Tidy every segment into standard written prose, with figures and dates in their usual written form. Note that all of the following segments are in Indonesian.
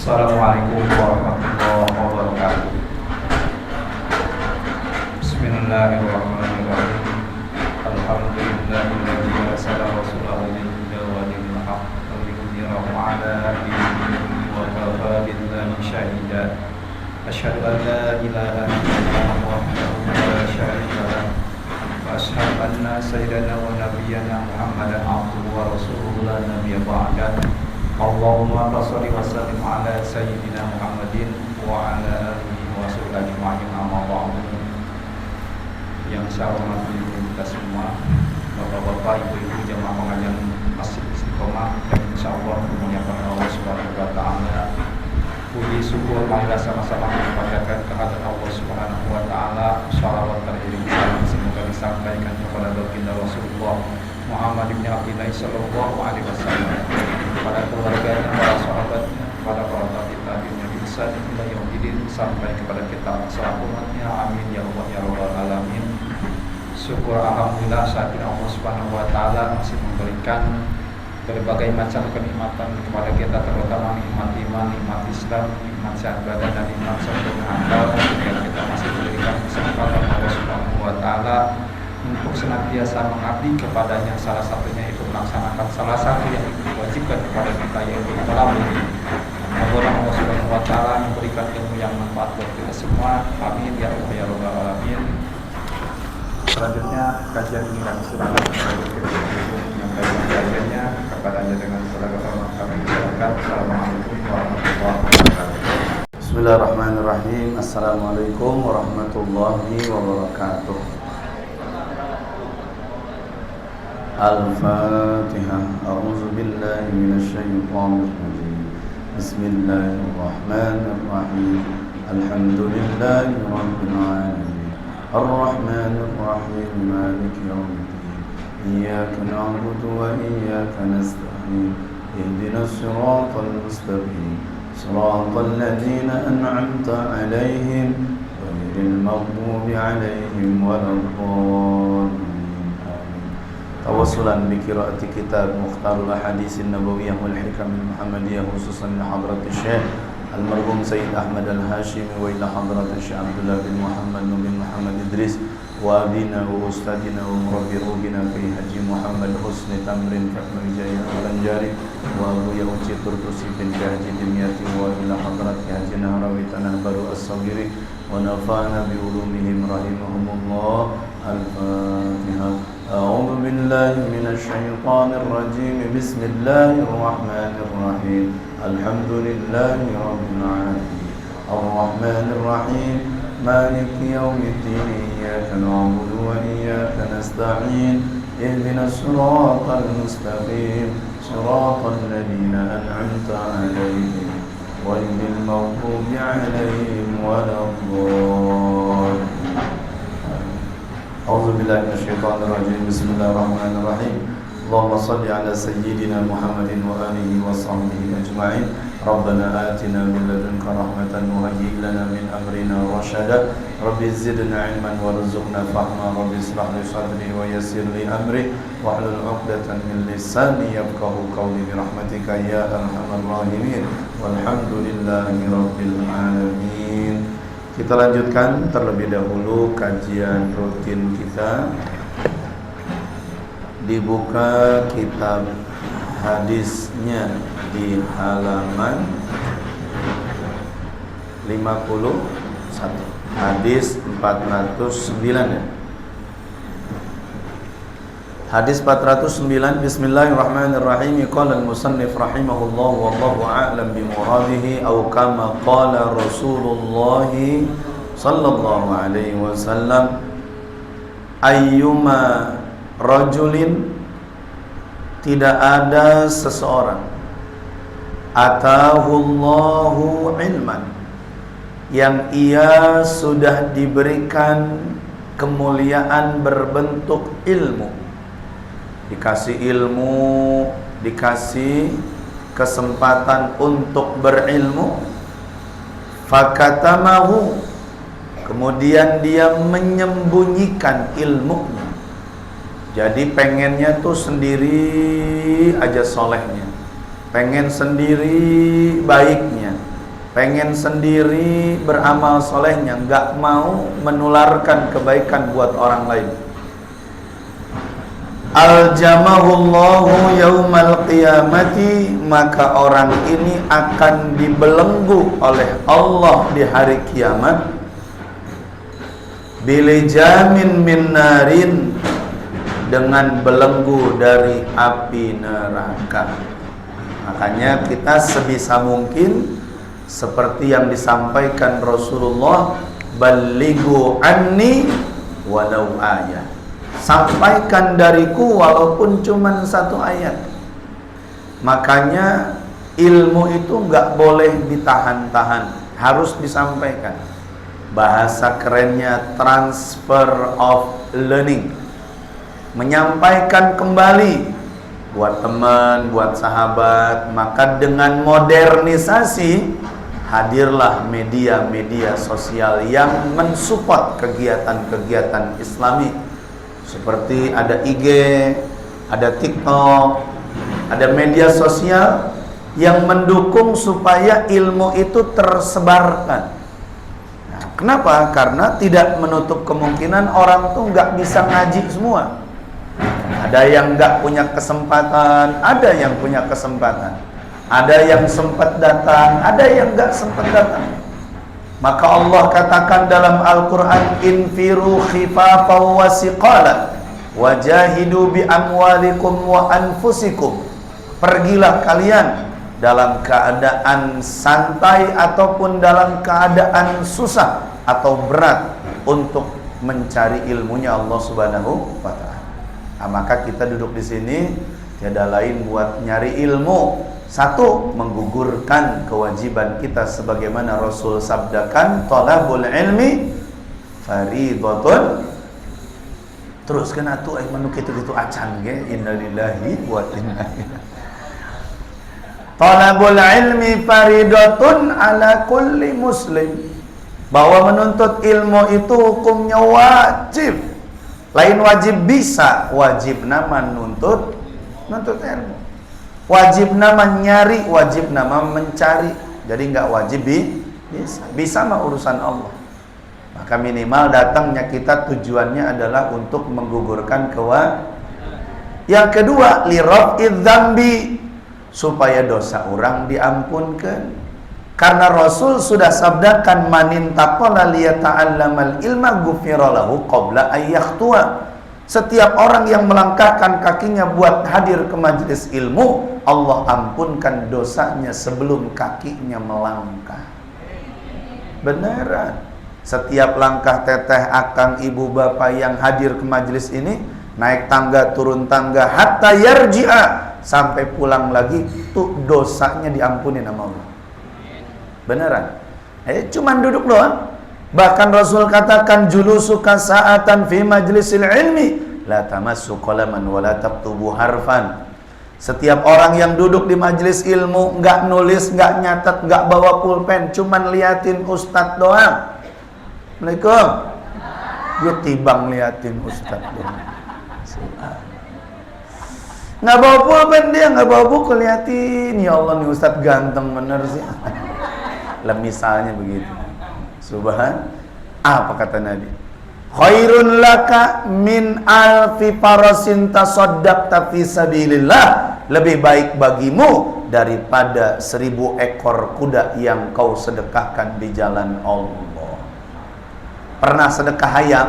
Assalamualaikum warahmatullahi wabarakatuh. Bismillahirrahmanirrahim. Alhamdulillahilladzi arsala rasulahu bil huda wa dinil haqq liyudhhirahu 'ala dinihi wa kafa billahi shahida. Asyhadu an la ilaha illallah wahdahu la syarika lahu wa asyhadu anna sayyidana wa nabiyyana Muhammadan abduhu wa rasuluhu la nabiyya ba'dahu. Allahumma shalli wa sallim ala sayyidina Muhammadin wa ala alihi wa sahbihi ajma'in, amma ba'du. Yang saya hormati kita semua, bapak-bapak, ibu-ibu jamaah pengajian Masjid Istiqomah yang insyaallah memuliakan Allah Subhanahu wa taala. Puji syukur marilah sama-sama mengucapkan kehadirat Allah Subhanahu wa taala. Shalawat terjadi salam semoga disampaikan kepada baginda Rasulullah Muhammad bin Abdullah sallallahu alaihi wasallam, kepada keluarganya, para sahabatnya, kepada para tabi'in yang ihsan ila yaumil sampai kepada kita selaku umatnya. Amin ya Allah ya rabbal alamin. Syukur alhamdulillah saat ini Allah Subhanahu wa taala masih memberikan berbagai macam kenikmatan kepada kita, terutama nikmat iman, nikmat Islam, nikmat syahadat dan nikmat sempurna akal. Kita masih diberikan kesempatan Allah Subhanahu wa taala untuk senantiasa mengabdi kepadanya, salah satunya itu melaksanakan salah satu yang diwajibkan kepada kita, yaitu dalam ini. Semoga Allah Subhanahu wa taala memberikan ilmu yang manfaat buat kita semua. Amin ya Allah ya rabbal alamin. Selanjutnya kajian ini kami silakan yang kajiannya kepadanya dengan segala hormat kami silakan. Assalamualaikum warahmatullahi wabarakatuh. Bismillahirrahmanirrahim. Assalamualaikum warahmatullahi wabarakatuh. Al-Fatihah. A'udzu billahi minasyaitonir rajim. Bismillahirrahmanirrahim. Alhamdulillahi rabbil alamin. Ar-Rahmanir Rahim. Maliki yaumiddin. Iyyaka na'budu wa iyyaka nasta'in. Ihdinas siratal mustaqim. Siratal ladzina an'amta 'alaihim ghairil maghdubi 'alaihim waladdallin. Tawassulan bi qiraati kitab Mukhtarul Ahaditsin Nabawiyah wal Hikam Muhammadiyah, khususan li hadratis Syekh Al-Marhum Sayyid Ahmad Al-Hashimi wa ila hadratis Syekh Abdullah bin Muhammad bin Muhammad Idris wa abina wa ustadina wa murabbi ruhina fi Haji Muhammad Husni Tamrin Fatma Wijaya Al-Anjari wa Abu Yauci Turtusi bin Haji Dimyati wa ila hadrat Haji Nahrawi Tanah Baru As-Sawiri wa nafa'ana bi ulumihim rahimahumullah. Al-Fatihah. أعوذ بالله من الشيطان الرجيم. بسم الله الرحمن الرحيم. الحمد لله رب العالمين. الرحمن الرحيم. مالك يوم الدين. إياك نعبد وإياك نستعين. اهدنا الصراط المستقيم. صراط الذين أنعمت عليهم غير المغضوب عليهم ولا الضالين. أعوذ بالله من الشيطان الرجيم. بسم الله الرحمن الرحيم. اللهم صل على سيدنا محمد وآله وصحبه أجمعين. ربنا آتنا من لدنك رحمة وهيئ لنا من أمرنا رشدا. رب زدنا علما وارزقنا فهما. رب اشرح لي صدري ويسر لي أمري واحلل عقدة من لساني يفقهوا قولي برحمتك يا أرحم الراحمين. والحمد لله رب العالمين. Kita lanjutkan terlebih dahulu kajian rutin kita. Dibuka kitab hadisnya di halaman 51. Hadis 409 ya. Hadis 409. Bismillahirrahmanirrahim. Qala al-musannif rahimahullah wallahu a'lam bi muradihi aw kama qala Rasulullah sallallahu alaihi wasallam, ayyuma rajulin, tidak ada seseorang, atahullahu ilman, yang ia sudah diberikan kemuliaan berbentuk ilmu, dikasih ilmu, dikasih kesempatan untuk berilmu, fakatamahu, kemudian dia menyembunyikan ilmunya. Jadi pengennya tuh sendiri aja solehnya, pengen sendiri baiknya, pengen sendiri beramal solehnya, nggak mau menularkan kebaikan buat orang lain. Aljamahullahu yaumal qiyamati, maka orang ini akan dibelenggu oleh Allah di hari kiamat bilijamin min narin, dengan belenggu dari api neraka. Makanya kita sebisa mungkin seperti yang disampaikan Rasulullah, balighu anni walau ayat, sampaikan dariku walaupun cuma satu ayat. Makanya ilmu itu nggak boleh ditahan-tahan, harus disampaikan. Bahasa kerennya transfer of learning, menyampaikan kembali buat teman, buat sahabat. Maka dengan modernisasi, hadirlah media-media sosial yang mensupport kegiatan-kegiatan Islami. Seperti ada IG, ada TikTok, ada media sosial yang mendukung supaya ilmu itu tersebarkan. Nah, kenapa? Karena tidak menutup kemungkinan orang tuh nggak bisa ngaji semua. Ada yang nggak punya kesempatan, ada yang punya kesempatan. Ada yang sempat datang, ada yang nggak sempat datang. Maka Allah katakan dalam Al-Quran, infiru khifafan wa siqalan wajahidu bi amwalikum wa anfusikum. Pergilah kalian dalam keadaan santai ataupun dalam keadaan susah atau berat untuk mencari ilmunya Allah Subhanahu wa ta'ala. Nah, maka kita duduk di sini tiada lain buat nyari ilmu. Satu, menggugurkan kewajiban kita sebagaimana Rasul sabdakan, thalabul ilmi fariidhatun. Terus kan atuh manu kitu acan ge, innalillahi wa inna ilaihi. Thalabul ilmi fariidhatun ala kulli muslim. Bahwa menuntut ilmu itu hukumnya wajib. Lain wajib bisa, wajib nama nuntut ilmu. Wajib nama nyari, wajib nama mencari. Jadi nggak wajib bisa mah urusan Allah. Maka minimal datangnya kita tujuannya adalah untuk menggugurkan Yang kedua, liraf'idz dzambi, supaya dosa orang diampunkan. Karena Rasul sudah sabdakan, manin taqala liyata'allamal ilma ghufira lahu qabla ayyahtua. Setiap orang yang melangkahkan kakinya buat hadir ke majelis ilmu, Allah ampunkan dosanya sebelum kakinya melangkah. Beneran. Setiap langkah teteh, akang, ibu, bapak yang hadir ke majelis ini, naik tangga, turun tangga, hatta yarji'a, sampai pulang lagi, tuh dosanya diampuni sama Allah. Beneran. Cuman duduk doang. Bahkan Rasul katakan, julusuka sa'atan fi majlisil ilmi la tamassu qalaman wa la taktubu harfan. Setiap orang yang duduk di majelis ilmu, nggak nulis, nggak nyatet, nggak bawa pulpen, cuman liatin ustadz doang. Assalamualaikum. Gue tibang liatin ustadz doang. Nggak bawa pulpen dia, nggak bawa buku, liatin. Ya Allah, nih ustadz ganteng bener sih. Lah misalnya begitu. Subhan, apa kata Nabi? Khairun laka min alfi farasin tasaddaqta fi sabilillah. Lebih baik bagimu daripada 1000 ekor kuda yang kau sedekahkan di jalan Allah. Pernah sedekah ayam?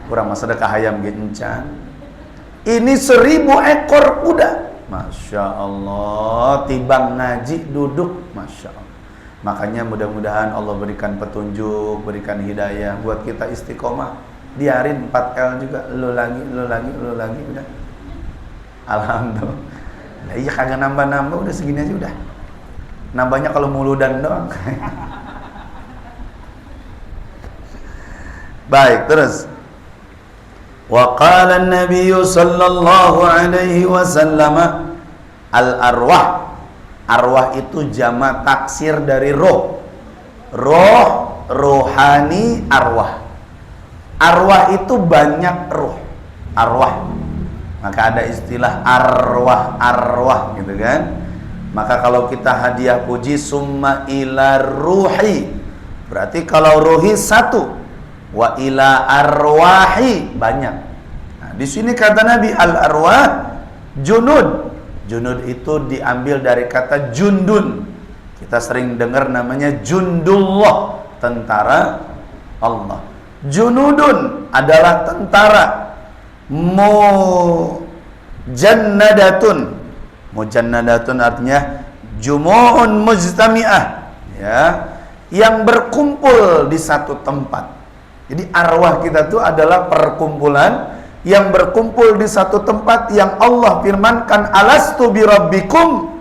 Kurang mah sedekah ayam gencan. Ini 1000 ekor kuda. Masya Allah, tibang ngaji duduk, Masya Allah. Makanya mudah-mudahan Allah berikan petunjuk, berikan hidayah buat kita istiqomah. Biarin 4L juga, lu lagi, udah. Alhamdulillah. Iya kagak nambah-nambah, udah segini aja udah. Nambahnya kalau muludan doang. Baik, terus. Wa qala an-nabiy sallallahu alaihi wasallam, al-arwah. Arwah itu jamak taksir dari roh. Roh, rohani, arwah. Arwah itu banyak roh. Arwah. Maka ada istilah arwah gitu kan. Maka kalau kita hadiah puji summa ila ruhi, berarti kalau ruhi satu, wa ila arwahi banyak. Nah, di sini kata Nabi al arwah junud. Junud itu diambil dari kata jundun. Kita sering dengar namanya jundullah, tentara Allah. Junudun adalah tentara. Mujannadatun. Mujannadatun artinya jumu'un mujtami'ah, ya, yang berkumpul di satu tempat. Jadi arwah kita itu adalah perkumpulan yang berkumpul di satu tempat yang Allah firmankan, alastu birabbikum,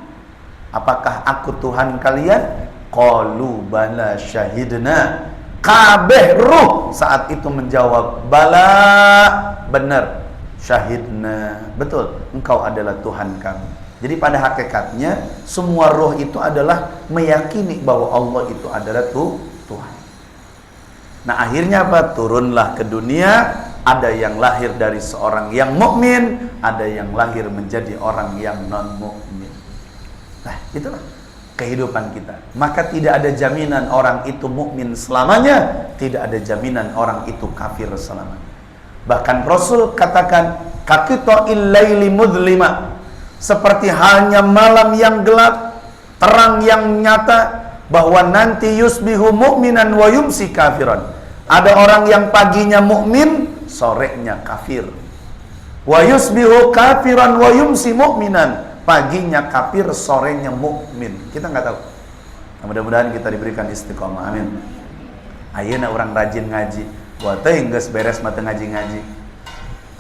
apakah aku Tuhan kalian? Qalu bala syahidna. Kabeh ruh saat itu menjawab, bala, benar, syahidna, betul, engkau adalah Tuhan kami. Jadi pada hakikatnya semua ruh itu adalah meyakini bahwa Allah itu adalah Tuhan. Nah akhirnya apa? Turunlah ke dunia. Ada yang lahir dari seorang yang mukmin, ada yang lahir menjadi orang yang non mukmin. Nah itulah kehidupan kita. Maka tidak ada jaminan orang itu mukmin selamanya, tidak ada jaminan orang itu kafir selamanya. Bahkan Rasul katakan, kakito'il laili mudlima, seperti halnya malam yang gelap, terang yang nyata, bahwa nanti yusbihu mu'minan wa yumsi kafiran. Ada orang yang paginya mukmin, sorenya kafir. Wa yusbihu kafiran wa yumsi mu'minan, paginya kafir, sorenya mukmin. Kita nggak tahu. Nah, mudah-mudahan kita diberikan istiqomah. Amin. Ayeuna orang rajin ngaji, buat teh geus beres mata ngaji-ngaji.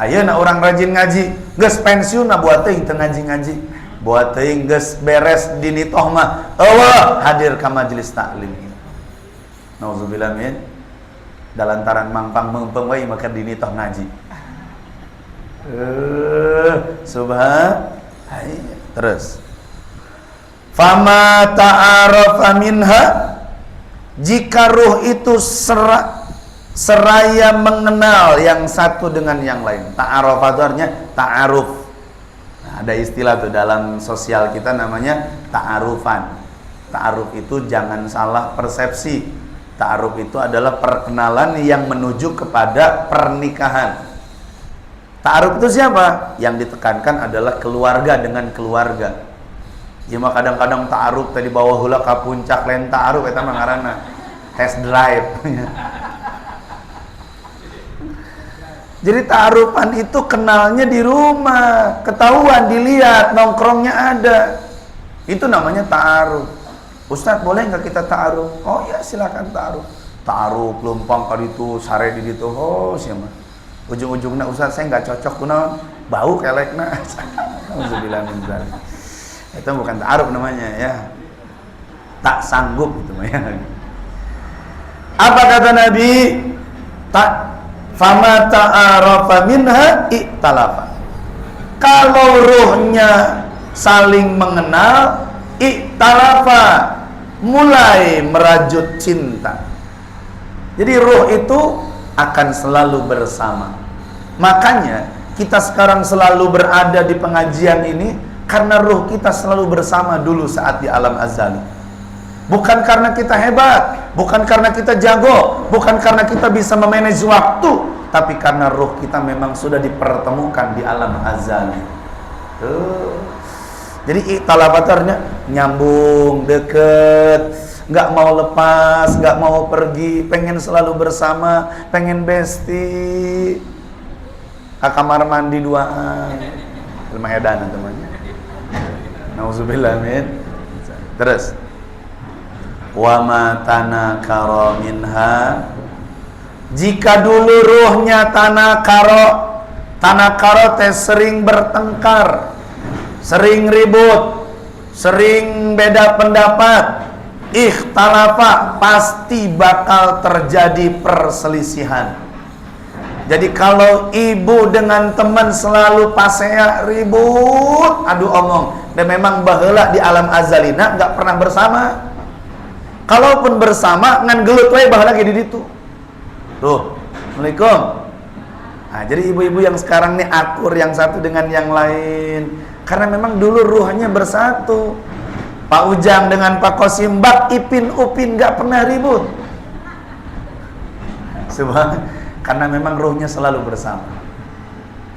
Ayeuna orang rajin ngaji, geus pensiun na buat teh teu ngaji-ngaji. Buat teh geus beres di nitoh mah eueuh hadir ka majelis taklim. Nauzubillah min. Dalantaran mangpang mengpeng wae maka di nitoh ngaji. Subhan. Terus. Fama ta'arafa minha, jika ruh itu seraya mengenal yang satu dengan yang lain. Ta'arafa itu artinya ta'aruf. Nah, ada istilah tuh dalam sosial kita namanya ta'arufan. Ta'aruf itu jangan salah persepsi. Ta'aruf itu adalah perkenalan yang menuju kepada pernikahan. Ta'aruf itu siapa? Yang ditekankan adalah keluarga dengan keluarga. Ya mah kadang-kadang ta'aruf tadi bawa hula ka puncak lain ta'aruf eta mah ngaranna test drive. Jadi ta'arufan itu kenalnya di rumah, ketahuan, dilihat, nongkrongnya ada. Itu namanya ta'aruf. Ustadz boleh nggak kita ta'aruf? Oh ya silakan ta'aruf. Ta'aruf lumpang kali itu sare di itu. Oh siapa? Ujung-ujungnya Ustadz saya nggak cocok kunaon, bau kelekna. Alhamdulillah min dzalik. Itu bukan ta'aruf namanya ya. Tak sanggup itu mah ya. Apa kata Nabi? Fama ta'arafa minha iktalafa. Kalau ruhnya saling mengenal, iktalafa, mulai merajut cinta. Jadi ruh itu akan selalu bersama. Makanya kita sekarang selalu berada di pengajian ini karena ruh kita selalu bersama dulu saat di alam azali. Bukan karena kita hebat, bukan karena kita jago, bukan karena kita bisa memanage waktu, tapi karena ruh kita memang sudah dipertemukan di alam azali. Jadi iktalafatarnya nyambung, deket, nggak mau lepas, nggak mau pergi, pengen selalu bersama, pengen bestie, ke kamar mandi duaan, rumah edan temannya. Nauzubillah min. Terus, wa ma tanakara minha, jika dulu ruhnya tanakaro teh sering bertengkar, sering ribut, sering beda pendapat, ikhtalafa, pasti bakal terjadi perselisihan. Jadi kalau ibu dengan teman selalu pasea ribut, adu omong, dan memang baheula di alam azalina nggak pernah bersama. Kalaupun bersama ngan gelut wae baheula ge di ditu. Tuh, Assalamualaikum. Nah, jadi ibu-ibu yang sekarang nih akur yang satu dengan yang lain. Karena memang dulu ruhnya bersatu. Pak Ujang dengan Pak Kosim, Bak Ipin Upin gak pernah ribut. Sebab karena memang rohnya selalu bersama.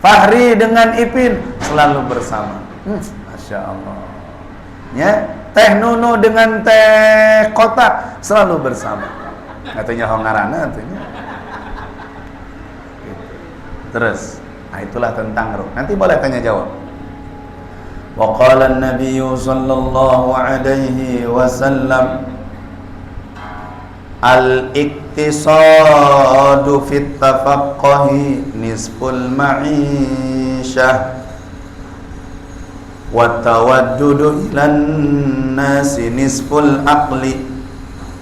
Fahri dengan Ipin selalu bersama. Masya Allah. Ya, Teh Nunu dengan Teh Kotak selalu bersama. Katanya hongarana katanya. Terus, nah itulah tentang roh. Nanti boleh tanya jawab. Wa qala an-nabiy sallallahu alaihi wasallam al-iktisadu fit tafaqquhi nisful ma'isyah wa tawaddudu ilan nasi nisful aqli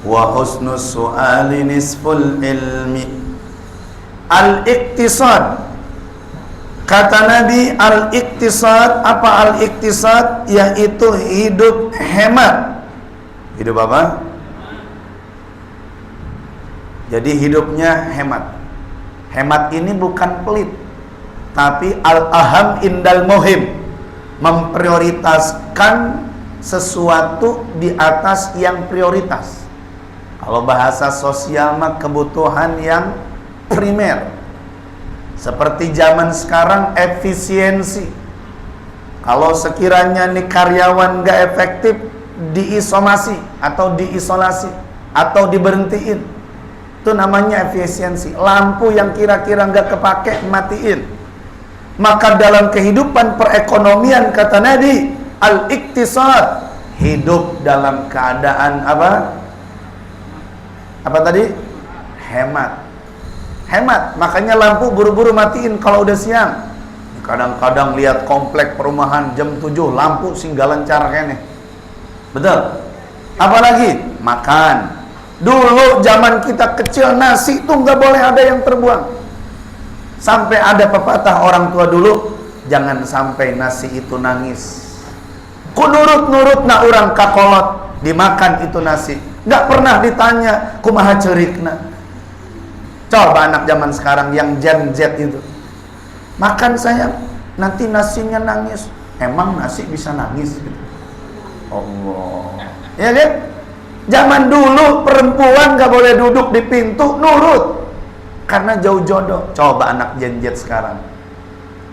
wa husnus su'ali nisful ilmi. Al-iktisad, kata Nabi, al-iktisad, apa al-iktisad? Yaitu hidup hemat. Hidup apa? Jadi hidupnya hemat. Hemat ini bukan pelit, tapi al-aham indal muhim, memprioritaskan sesuatu di atas yang prioritas. Kalau bahasa sosial mah kebutuhan yang primer. Seperti zaman sekarang efisiensi. Kalau sekiranya nih karyawan gak efektif, diisomasi atau diisolasi atau diberhentiin. Itu namanya efisiensi. Lampu yang kira-kira gak kepake, matiin. Maka dalam kehidupan perekonomian, kata Nabi, al-iktisad, hidup dalam keadaan apa? Apa tadi? Hemat. Hemat. Makanya lampu buru-buru matiin kalau udah siang. Kadang-kadang lihat komplek perumahan jam 7 lampu singgalan cara kene. Betul? Apalagi makan. Dulu zaman kita kecil nasi tuh nggak boleh ada yang terbuang. Sampai ada pepatah orang tua dulu, jangan sampai nasi itu nangis. Ku nurut-nurut na orang kakolot, dimakan itu nasi. Nggak pernah ditanya kumaha ceurikna. Coba anak zaman sekarang yang Gen Z itu, makan sayang, nanti nasinya nangis. Emang nasi bisa nangis? Allah, ya kan? Zaman dulu perempuan gak boleh duduk di pintu, nurut karena jauh jodoh. Coba anak Gen Z sekarang,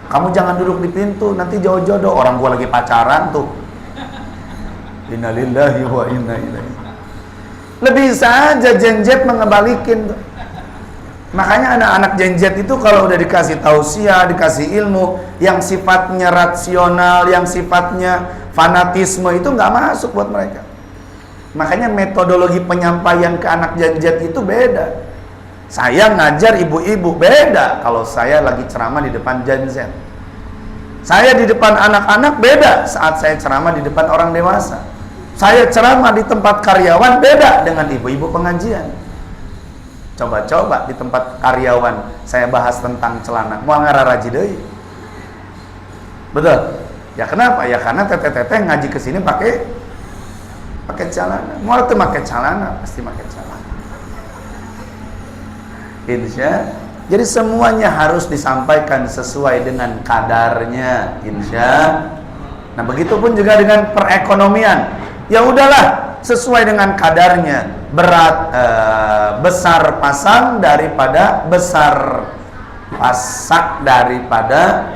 kamu jangan duduk di pintu, nanti jauh jodoh. Orang gua lagi pacaran tuh. Innalillahi wa inna ilaihi. Lebih saja Gen Z mengembalikan tuh. Makanya anak-anak Gen Z itu kalau udah dikasih tausiah, dikasih ilmu yang sifatnya rasional, yang sifatnya fanatisme, itu nggak masuk buat mereka. Makanya metodologi penyampaian ke anak Gen Z itu beda. Saya ngajar ibu-ibu beda kalau saya lagi ceramah di depan Gen Z. Saya di depan anak-anak beda saat saya ceramah di depan orang dewasa. Saya ceramah di tempat karyawan beda dengan ibu-ibu pengajian. Coba-coba di tempat karyawan saya bahas tentang celana, mau ngararaji deui. Betul? Ya kenapa? Ya karena teteh-teteh ngaji ke sini pakai celana. Mau tuh pakai celana, pasti pakai celana. Insya. Jadi semuanya harus disampaikan sesuai dengan kadarnya, insya. Nah, begitupun juga dengan perekonomian. Ya udahlah, sesuai dengan kadarnya. Besar pasang daripada besar pasak daripada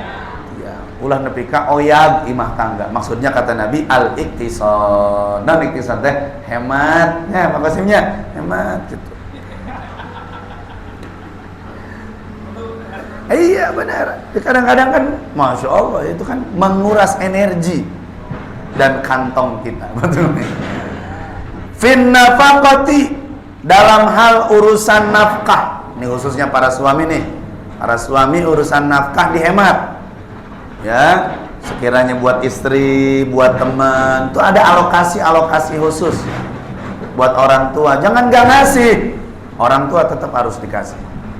ulah nepika oyag imah tangga. Maksudnya kata Nabi al-iktisad. Dan iktisad teh hemat. Ya, makasihnya hemat gitu. Iya benar. Kadang-kadang kan, masya Allah, itu kan menguras energi dan kantong kita. Betul nih. Fin nafaqati, dalam hal urusan nafkah. Ini khususnya para suami nih. Para suami urusan nafkah dihemat. Ya, sekiranya buat istri, buat teman, itu ada alokasi khusus. Buat orang tua, jangan gak ngasih. Orang tua tetap harus dikasih.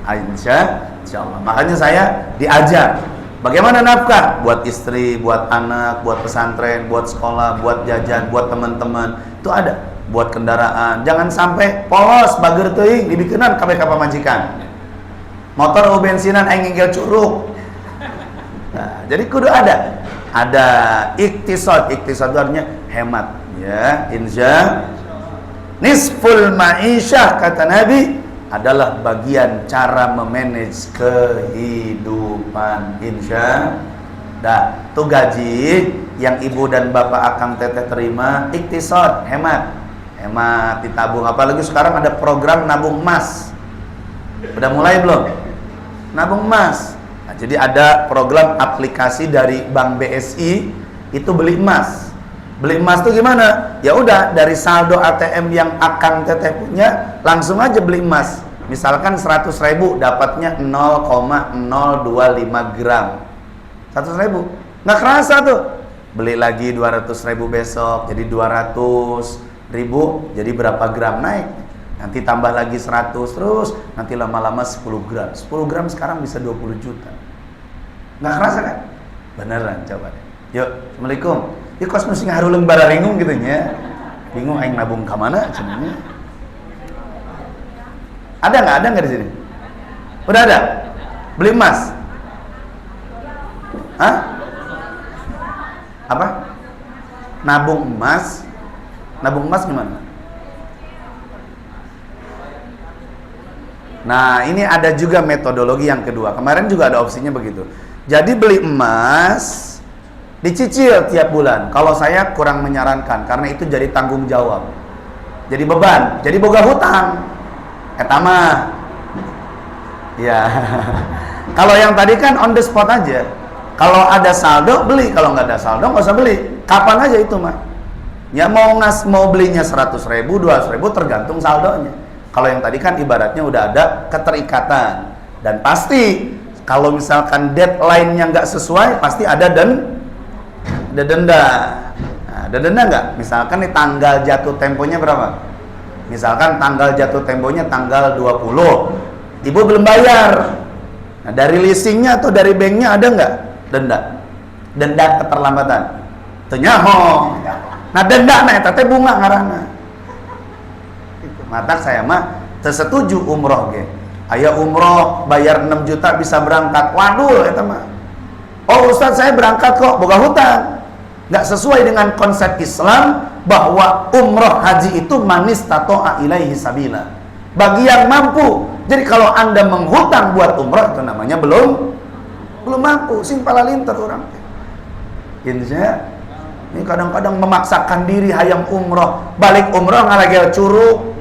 Insya Allah. Makanya saya diajar bagaimana nafkah buat istri, buat anak, buat pesantren, buat sekolah, buat jajan, buat teman-teman. Itu ada. Buat kendaraan, jangan sampai polos bager teuing dibikeunnan kabeh ka pamajikan. Motor bensinan aing nginggal curug. Nah, jadi kudu ada. Ada iktisad. Iktisad itu artinya hemat, ya. Nisful ma'isyah kata Nabi adalah bagian cara memanage kehidupan. Tuh gaji yang ibu dan bapak akang teteh terima iktisad, hemat ditabung. Apalagi sekarang ada program nabung emas. Udah mulai belum? Nabung emas. Nah, jadi ada program aplikasi dari Bank BSI itu beli emas. Beli emas tuh gimana? Ya udah dari saldo ATM yang akang teteh punya langsung aja beli emas. Misalkan 100.000 dapatnya 0,025 gram. 100.000, nggak kerasa tuh. Beli lagi 200.000 besok, jadi 200.000, jadi berapa gram naik? Nanti tambah lagi 100, terus nanti lama-lama 10 gram. 10 gram sekarang bisa 20 juta. Nggak kerasa kan? Beneran, coba deh. Yuk, Assalamualaikum. Yuk kos mesti ngaruleung bararingung gitu nya. Bingung aing nabung ka mana cenanya. Ada nggak di sini? Udah ada? Beli emas? Hah? Apa? Nabung emas? Nabung emas gimana? Nah, ini ada juga metodologi yang kedua. Kemarin juga ada opsinya begitu. Jadi beli emas, dicicil tiap bulan. Kalau saya kurang menyarankan, karena itu jadi tanggung jawab. Jadi beban, jadi boga hutang. Etama. Ya. Kalau yang tadi kan on the spot aja. Kalau ada saldo beli, kalau nggak ada saldo nggak usah beli. Kapan aja itu mah. Ya mau belinya 100.000, 200.000 tergantung saldonya. Kalau yang tadi kan ibaratnya udah ada keterikatan dan pasti kalau misalkan deadline-nya nggak sesuai pasti ada denda. Nah, ada denda nggak? Misalkan nih tanggal jatuh temponya berapa? Misalkan tanggal jatuh temponya tanggal 20, ibu belum bayar. Nah, dari leasingnya atau dari banknya ada nggak denda keterlambatan? Tenyaho. Nah denda nah teh bunga ngaranna. Mata saya mah tersetuju umroh ge. Aya umroh bayar 6 juta bisa berangkat. Waduh eta mah. Oh Ustaz saya berangkat kok boga hutang. Nggak sesuai dengan konsep Islam bahwa umroh haji itu manis tato'a ilaihi sabila. Bagi yang mampu. Jadi kalau Anda menghutang buat umroh itu namanya belum mampu, sing palalinter orang. Insya ini kadang-kadang memaksakan diri hayang umroh, balik umroh ngalagel curug.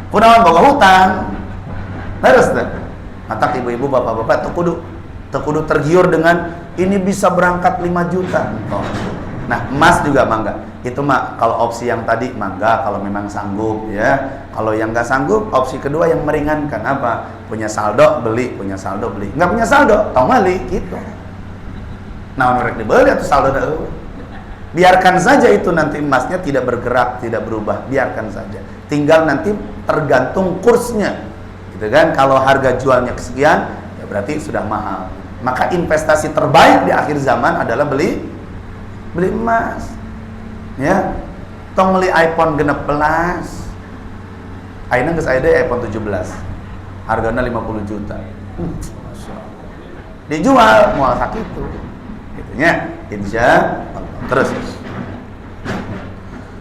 Kunaon boga hutang. Harus teh. Mata ibu-ibu, bapak-bapak tekudu tergiur dengan ini bisa berangkat 5 juta. Oh. Nah, emas juga mangga. Itu mah kalau opsi yang tadi mangga kalau memang sanggup ya. Kalau yang nggak sanggup, opsi kedua yang meringankan apa? Punya saldo beli, nggak punya saldo, tong beli gitu. Nah, mereka dibeli atau saldo dah. Biarkan saja itu nanti emasnya tidak bergerak, tidak berubah, biarkan saja. Tinggal nanti tergantung kursnya. Gitu kan? Kalau harga jualnya kesekian, ya berarti sudah mahal. Maka investasi terbaik di akhir zaman adalah beli emas. Ya. Tong beli iPhone 16. Ayeuna geus aya deui iPhone 17. Hargana 50 juta. Dijual moal sakitu. Gitu nya. Insya terus.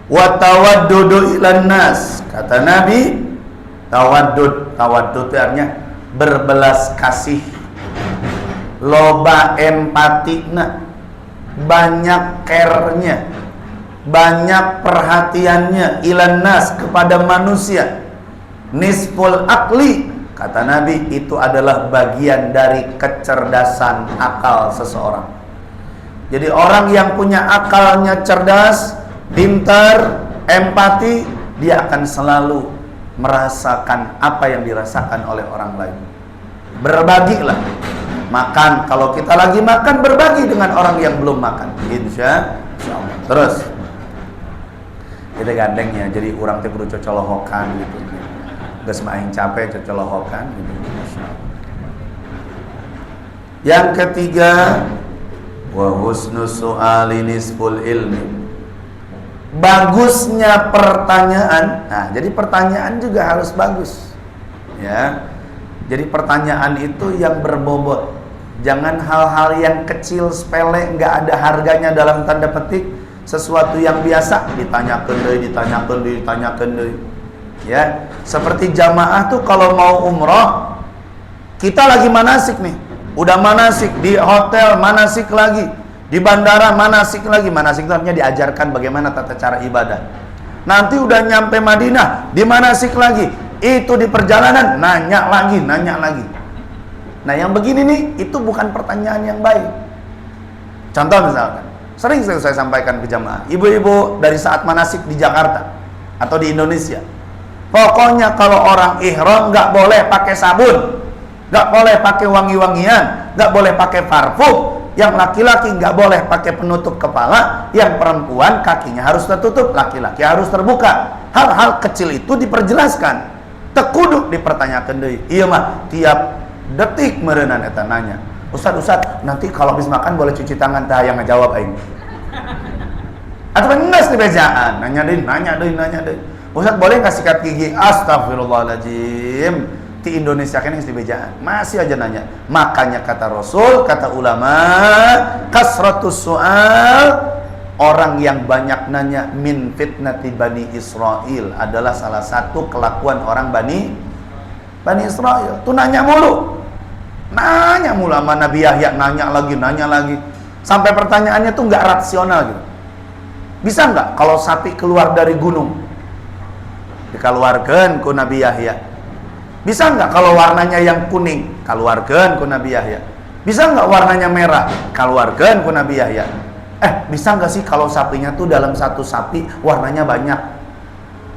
Wa tawaddudu ilan nas. Kata Nabi, tawaddud itu artinya berbelas kasih. Loba empatina, banyak care-nya, banyak perhatiannya ilan nas kepada manusia. Nisful akli, kata Nabi, itu adalah bagian dari kecerdasan akal seseorang. Jadi orang yang punya akalnya cerdas, pintar, empati, dia akan selalu merasakan apa yang dirasakan oleh orang lain. Berbagilah. Makan, kalau kita lagi makan, berbagi dengan orang yang belum makan. Insya Allah. Terus kita gandengnya, jadi orang teh kudu cocolohokan gitu. Geus maing capek cocolohokan gitu. Yang ketiga, wa husnu su'ali nisful ilmi. Bagusnya pertanyaan. Nah, jadi pertanyaan juga harus bagus. Ya. Jadi pertanyaan itu yang berbobot. Jangan hal-hal yang kecil, sepele, nggak ada harganya dalam tanda petik, sesuatu yang biasa ditanyakan deui. Ya, seperti jamaah tuh kalau mau umroh, kita lagi manasik nih. Udah manasik di hotel, manasik lagi di bandara, manasik lagi. Manasik itu artinya diajarkan bagaimana tata cara ibadah. Nanti udah nyampe Madinah, di manasik lagi. Itu di perjalanan nanya lagi. Nah, yang begini nih, itu bukan pertanyaan yang baik. Contoh misalkan, sering saya sampaikan ke jamaah, ibu-ibu dari saat manasik di Jakarta atau di Indonesia, pokoknya kalau orang ihram nggak boleh pakai sabun, nggak boleh pakai wangi-wangian, nggak boleh pakai parfum. Yang laki-laki nggak boleh pakai penutup kepala, yang perempuan kakinya harus tertutup, laki-laki harus terbuka. Hal-hal kecil itu diperjelaskan. Tekuduk dipertanyakan deui. Iya mah tiap detik meureunana eta nanya. Ustaz, nanti kalau habis makan boleh cuci tangan, tah yang ngajawab aing. Atuh geus di bejaan, nanya deui. Ustaz boleh enggak sikat gigi? Astagfirullahaladzim. Di Indonesia kan geus di bejaan, masih aja nanya. Makanya kata Rasul, kata ulama, kasratus su'al, orang yang banyak nanya min fitnati Bani Israel, adalah salah satu kelakuan orang Bani Israel. Tuh nanya mulu sama Nabi Yahya, nanya lagi. Sampai pertanyaannya tuh nggak rasional gitu. Bisa nggak kalau sapi keluar dari gunung dikeluarkan ku Nabi Yahya? Bisa nggak kalau warnanya yang kuning keluarkan ku Nabi Yahya? Bisa nggak warnanya merah keluarkan ku Nabi Yahya? Bisa nggak sih kalau sapinya tuh dalam satu sapi warnanya banyak?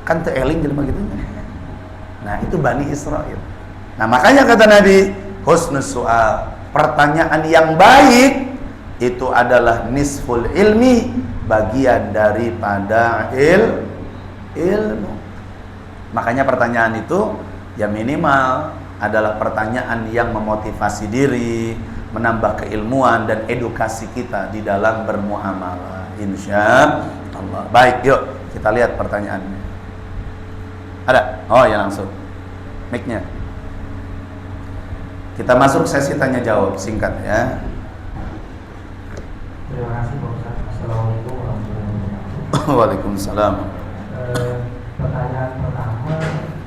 Kan teu eling jelema gitu. Nah, itu Bani Israel. Nah, makanya kata Nabi, husnus su'al, pertanyaan yang baik itu adalah nisful ilmi, bagian daripada ilmu. Makanya pertanyaan itu ya minimal adalah pertanyaan yang memotivasi diri, menambah keilmuan dan edukasi kita di dalam bermuamalah, insya Allah. Baik, yuk kita lihat pertanyaannya. Ada? Oh ya, langsung mic-nya. Kita masuk sesi tanya jawab singkat ya. Terima kasih Pak Ustaz. Assalamualaikum warahmatullahi wabarakatuh. Waalaikumsalam. Pertanyaan pertama,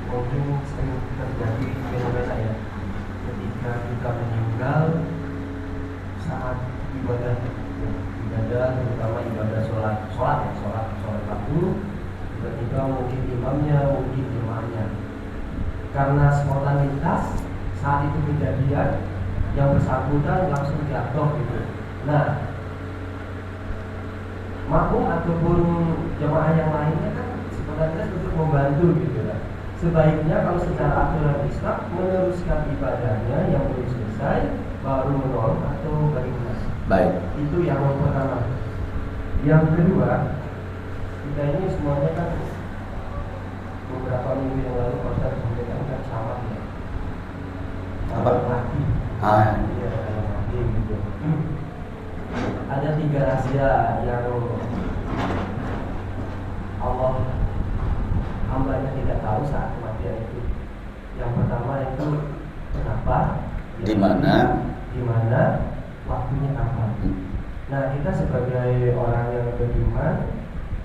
mungkin sering terjadi di Indonesia ya, ketika kita meninggal saat ibadah terutama ibadah sholat waktu, tiba-tiba mungkin imamnya, mungkin jemaahnya, karena spontanitas saat itu kejadian, yang bersangkutan langsung jatuh gitu. Nah, makmum ataupun jemaah yang lainnya kan spontanitas untuk membantu gitu kan. Sebaiknya kalau secara aturan Islam meneruskan ibadahnya yang belum selesai baru menolong atau bagaimana? Baik. Itu yang pertama. Yang kedua, kita ini semuanya kan beberapa minggu yang lalu Pak Ustaz sampaikan kan sama ya. Apa? Mati. Iya, mati gitu. Ada 3 rahasia yang Allah hambanya tidak tahu saat kematian itu. Yang pertama itu kenapa, Di mana, waktunya kapan. Nah, kita sebagai orang yang beriman,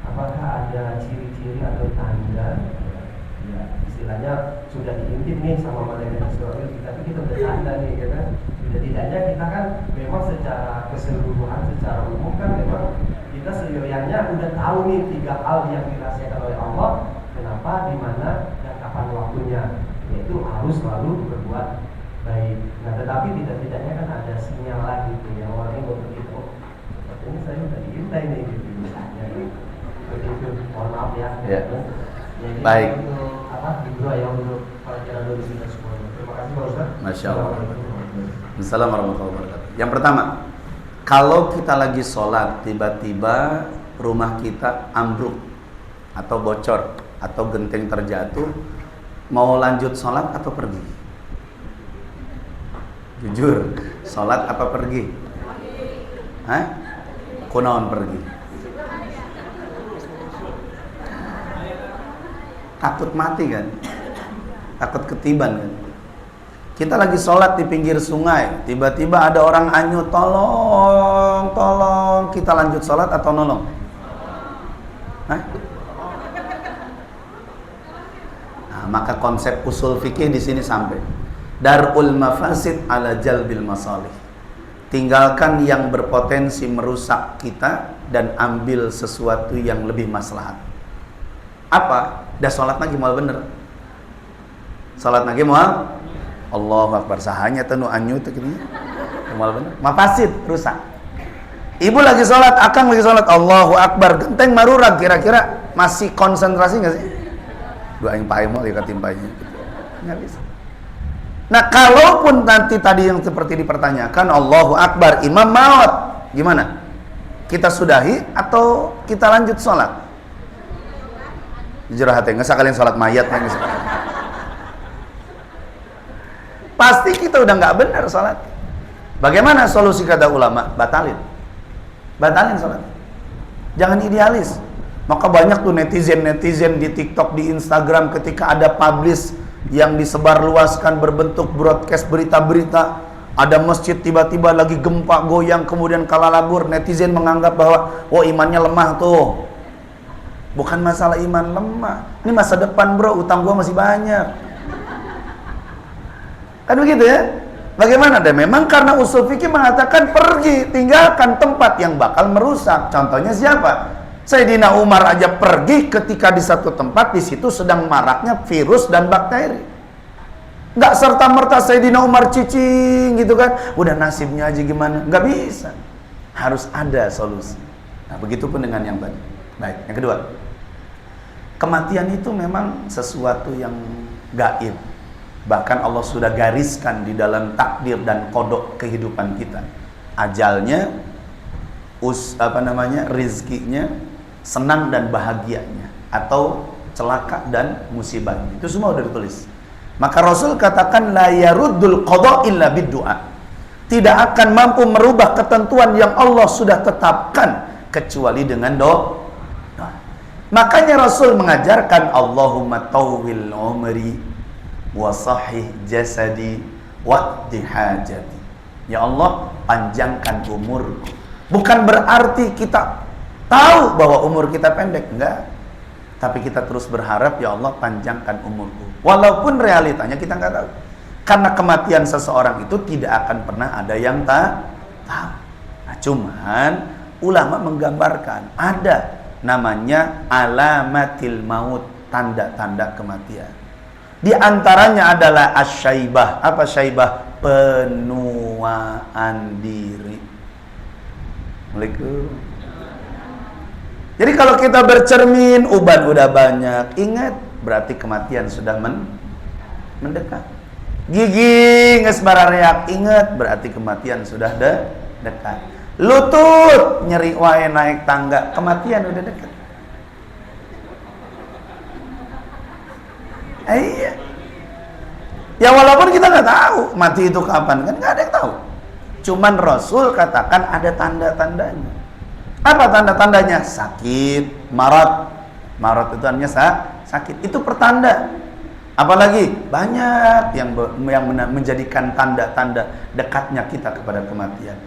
apakah ada ciri-ciri atau tanda? Ya, istilahnya sudah diintip nih sama malaikat Israel, tapi kita udah tanda nih, kan? Tidak-tidaknya kita kan memang secara keseluruhan, secara umum kan memang kita seyoyannya udah tahu nih 3 hal yang dirahasiakan oleh Allah, kenapa, di mana, dan kapan waktunya. Yaitu harus selalu berbuat baik. Nah, tetapi tidak-tidaknya kan ada sinyal lagi gitu yang orangnya begitu. Oh, sepertinya saya udah diintai nih gitu misalnya. Begitu. Mohon maaf ya. Jadi, baik. Untuk Ibu yang untuk pelajaran dulu kita semuanya. Terima kasih Pak Ustaz. Masya Allah. Assalamualaikum warahmatullahi wabarakatuh. Yang pertama, kalau kita lagi sholat tiba-tiba rumah kita ambruk atau bocor atau genteng terjatuh, mau lanjut sholat atau pergi? Jujur, sholat apa pergi? Hah? Kunaon pergi? Takut mati kan? Takut ketiban kan? Kita lagi sholat di pinggir sungai, tiba-tiba ada orang anyut, tolong, kita lanjut sholat atau nolong? Hah? Nah, maka konsep usul fikih di sini sampai. Darul mafasid ala jalbil masalih. Tinggalkan yang berpotensi merusak kita dan ambil sesuatu yang lebih maslahat. Apa? Dah sholat lagi mau bener. Sholat lagi mau Allahu Akbar, sahanya tenu anyu itu gini. Mal bener. Mafasid rusak. Ibu lagi sholat, akang lagi sholat, Allahu Akbar, genteng marurag, kira-kira masih konsentrasi nggak sih? Dua yang pakai mau lihat timpainya. Nggak bisa. Nah, kalaupun nanti tadi yang seperti dipertanyakan, Allahu Akbar, imam maut, gimana? Kita sudahi atau kita lanjut sholat? Jujur hati, nggak usah kalian sholat mayat, nggak usah. Pasti kita udah nggak benar sholat. Bagaimana solusi kata ulama? Batalin sholat. Jangan idealis. Maka banyak tuh netizen di TikTok, di Instagram ketika ada publish yang disebarluaskan berbentuk broadcast berita-berita, ada masjid tiba-tiba lagi gempa goyang kemudian kalalabur, netizen menganggap bahwa imannya lemah tuh. Bukan masalah iman lemah. Ini masa depan bro, utang gua masih banyak. Kan begitu ya? Bagaimana? Dan memang karena usul fikih mengatakan pergi, tinggalkan tempat yang bakal merusak. Contohnya siapa? Sayyidina Umar aja pergi ketika di satu tempat, di situ sedang maraknya virus dan bakteri. Nggak serta-merta Sayyidina Umar cicing gitu kan. Udah nasibnya aja gimana? Nggak bisa. Harus ada solusi. Nah, begitupun dengan yang tadi. Baik, yang kedua. Kematian itu memang sesuatu yang gaib. Bahkan Allah sudah gariskan di dalam takdir dan kodok kehidupan kita. Ajalnya, rizkinya, senang dan bahagianya, atau celaka dan musibahnya. Itu semua sudah ditulis. Maka Rasul katakan la yaruddul qada illa biddu'a. Tidak akan mampu merubah ketentuan yang Allah sudah tetapkan kecuali dengan doa. Makanya Rasul mengajarkan Allahumma tawwil umri wa sahih jasadi wa dihajati. Ya Allah, panjangkan umurku. Bukan berarti kita tahu bahwa umur kita pendek, enggak. Tapi kita terus berharap, ya Allah, panjangkan umurku. Walaupun realitanya kita enggak tahu. Karena kematian seseorang itu tidak akan pernah ada yang tahu. Nah, cuman ulama menggambarkan ada namanya alamatil maut, tanda-tanda kematian. Di antaranya adalah asyaibah. Apa syaibah? Penuaan diri. Assalamualaikum. Jadi kalau kita bercermin, uban udah banyak, ingat berarti kematian sudah mendekat. Gigi nges barareak, ingat berarti kematian sudah dekat. Lutut nyeri wae naik tangga, kematian udah dekat. Iya. Ya walaupun kita nggak tahu mati itu kapan, kan nggak ada yang tahu. Cuman Rasul katakan ada tanda-tandanya. Apa tanda-tandanya? Sakit, marat. Marat itu artinya sakit. Itu pertanda. Apalagi banyak yang menjadikan tanda-tanda dekatnya kita kepada kematian.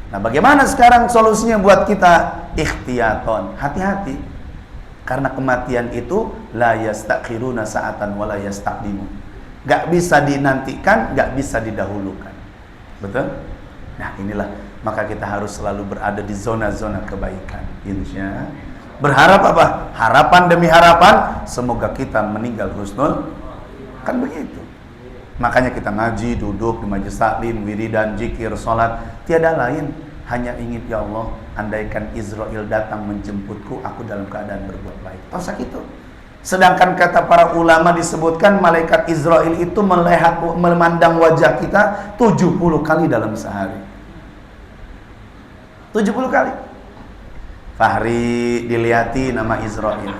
Nah, bagaimana sekarang solusinya buat kita? Ikhtiyaton, hati-hati. Karena kematian itu la yastakhiruna sa'atan wa la yastaqdimu. Gak bisa dinantikan, gak bisa didahulukan. Betul? Nah, inilah maka kita harus selalu berada di zona-zona kebaikan. Insya. Berharap apa? Harapan demi harapan, semoga kita meninggal husnul. Kan begitu. Makanya kita ngaji, duduk di majelis taklim, wiridan, zikir, salat, tiada lain hanya ingin, ya Allah, andaikan Israel datang menjemputku, aku dalam keadaan berbuat baik. Tosak itu. Sedangkan kata para ulama disebutkan malaikat Israel itu memandang wajah kita 70 kali dalam sehari. 70 kali. Fahri dilihati nama Israel.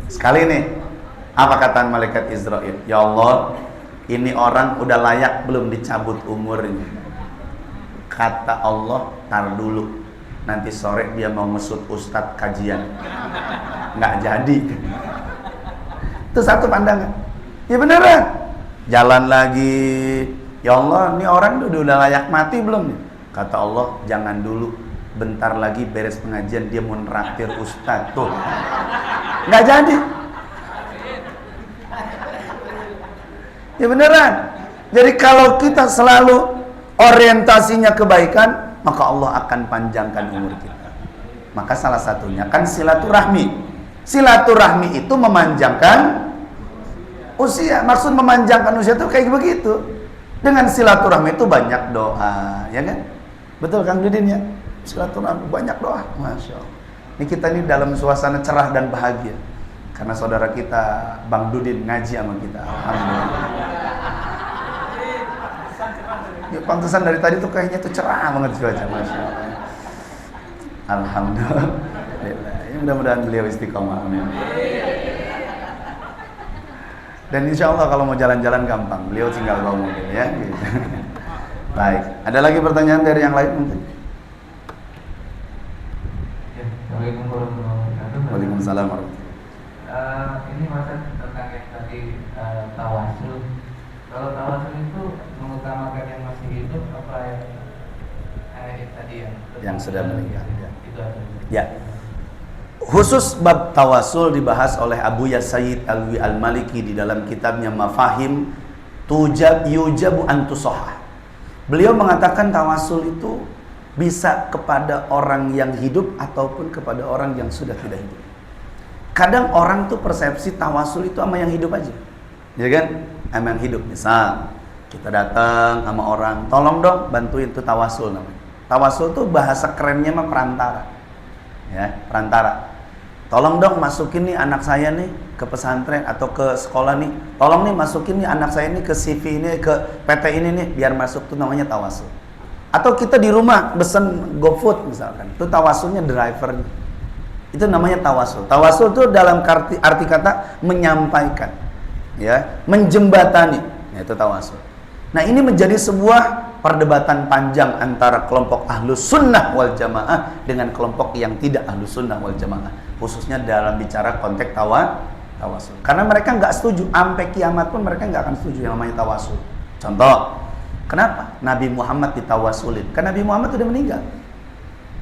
Sekali nih, apa kata malaikat Israel? Ya Allah, ini orang udah layak belum dicabut umurnya? Kata Allah, tar dulu, nanti sore dia mau ngesut ustadz kajian, nggak jadi. Itu satu pandangan. Ya beneran. Jalan lagi. Ya Allah, ini orang udah layak mati belum nih? Kata Allah, jangan dulu. Bentar lagi beres pengajian dia mau neraktir ustaz. Tuh. Nggak jadi. Ya beneran. Jadi kalau kita selalu orientasinya kebaikan, maka Allah akan panjangkan umur kita. Maka salah satunya kan silaturahmi. Silaturahmi itu memanjangkan usia. Maksud memanjangkan usia itu kayak begitu. Dengan silaturahmi itu banyak doa, ya kan? Betul Kang Dudin ya? Silaturahmi banyak doa, Masya Allah. Ini kita ini dalam suasana cerah dan bahagia karena saudara kita Bang Dudin ngaji sama kita. Alhamdulillah. Ya pantesan dari tadi tuh kayaknya tuh cerah banget cuaca, Masya Allah. Alhamdulillah. Ya, mudah-mudahan beliau istiqomah. Amin. Dan insya Allah kalau mau jalan-jalan gampang, beliau tinggal bawa mobil ya. Gitu. Baik, ada lagi pertanyaan dari yang lain mungkin? Ya, Assalamualaikum warahmatullahi wabarakatuh. Waalaikumsalam warahmatullahi. Ini masa tentang yang tadi tawasul. Kalau tawasul itu mengutamakan yang masih hidup apa yang tadi yang sudah meninggal. Itu aja. Ya. Khusus bab tawasul dibahas oleh Abu Yasaid Alwi Al-Maliki di dalam kitabnya Mafahim Yujabu Antusohah. Beliau mengatakan tawasul itu bisa kepada orang yang hidup ataupun kepada orang yang sudah tidak hidup. Kadang orang tuh persepsi tawasul itu sama yang hidup aja, ya kan? Sama yang hidup. Misal kita datang sama orang, tolong dong bantuin tuh tawasul namanya. Tawasul tuh bahasa kerennya mah perantara, ya perantara. Tolong dong masukin nih anak saya nih ke pesantren atau ke sekolah nih. Tolong nih masukin nih anak saya nih ke CV ini, ke PT ini nih biar masuk, tuh namanya tawasul. Atau kita di rumah pesen GoFood misalkan, itu tawasulnya drivernya. Itu namanya tawasul. Tawasul itu dalam arti kata menyampaikan, ya, menjembatani. Nah, itu tawasul. Nah, ini menjadi sebuah perdebatan panjang antara kelompok ahlus sunnah wal jamaah dengan kelompok yang tidak ahlus sunnah wal jamaah, khususnya dalam bicara konteks tawasul. Karena mereka nggak setuju, sampai kiamat pun mereka nggak akan setuju yang namanya tawasul. Contoh, kenapa Nabi Muhammad ditawasulin? Karena Nabi Muhammad sudah meninggal.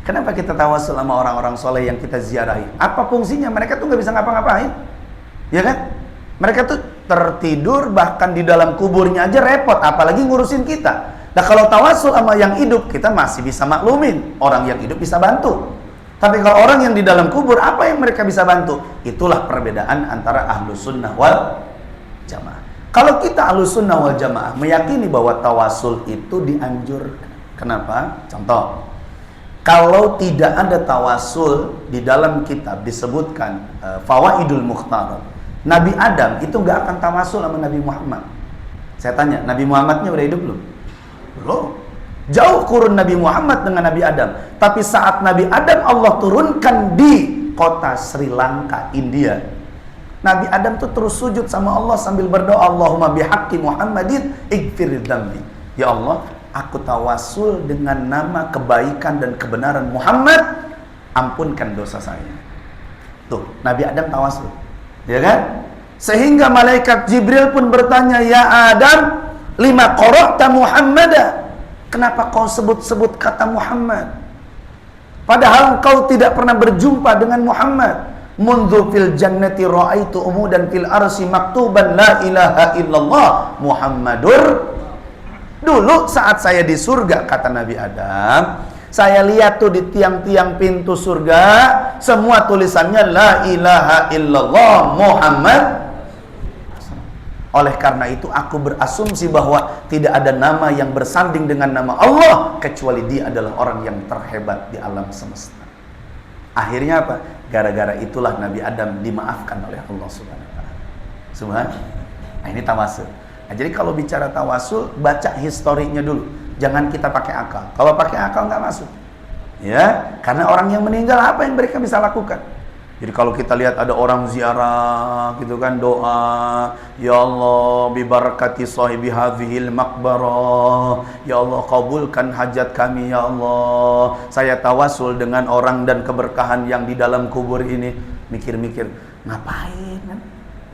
Kenapa kita tawasul sama orang-orang soleh yang kita ziarahi? Apa fungsinya? Mereka tuh nggak bisa ngapa-ngapain, ya kan? Mereka tuh tertidur, bahkan di dalam kuburnya aja repot, apalagi ngurusin kita. Nah kalau tawasul sama yang hidup, kita masih bisa maklumin. Orang yang hidup bisa bantu. Tapi kalau orang yang di dalam kubur, apa yang mereka bisa bantu? Itulah perbedaan antara ahlus sunnah wal jamaah. Kalau kita ahlus sunnah wal jamaah meyakini bahwa tawasul itu dianjurkan. Kenapa? Contoh, kalau tidak ada tawasul di dalam kitab disebutkan Fawaidul Mukhtar, Nabi Adam itu nggak akan tawasul sama Nabi Muhammad. Saya tanya, Nabi Muhammadnya udah hidup belum? Belum. Jauh kurun Nabi Muhammad dengan Nabi Adam. Tapi saat Nabi Adam Allah turunkan di kota Sri Lanka, India, Nabi Adam tuh terus sujud sama Allah sambil berdoa, Allahumma bihaqqi Muhammadin ighfir dzambi. Ya Allah, aku tawasul dengan nama kebaikan dan kebenaran Muhammad, ampunkan dosa saya. Tuh, Nabi Adam tawasul. Ya kan? Sehingga malaikat Jibril pun bertanya, ya Adam, lima qara'ta Muhammada? Kenapa kau sebut-sebut kata Muhammad? Padahal kau tidak pernah berjumpa dengan Muhammad. Mundzu fil jannati ra'aitu umudan fil arsi maktuban la ilaha illallah Muhammadur. Dulu saat saya di surga, kata Nabi Adam, saya lihat tuh di tiang-tiang pintu surga, semua tulisannya la ilaha illallah Muhammad. Oleh karena itu aku berasumsi bahwa tidak ada nama yang bersanding dengan nama Allah kecuali Dia adalah orang yang terhebat di alam semesta. Akhirnya apa? Gara-gara itulah Nabi Adam dimaafkan oleh Allah Subhanahu wa taala. Subhanallah. Nah, ini tawasul. Nah, jadi kalau bicara tawasul, baca historinya dulu. Jangan kita pakai akal. Kalau pakai akal nggak masuk. Ya, karena orang yang meninggal apa yang mereka bisa lakukan? Jadi kalau kita lihat ada orang ziarah gitu kan, doa, ya Allah bi barakati sahibi hadhil maqbarah, ya Allah kabulkan hajat kami ya Allah. Saya tawasul dengan orang dan keberkahan yang di dalam kubur ini. Mikir-mikir, ngapain kan?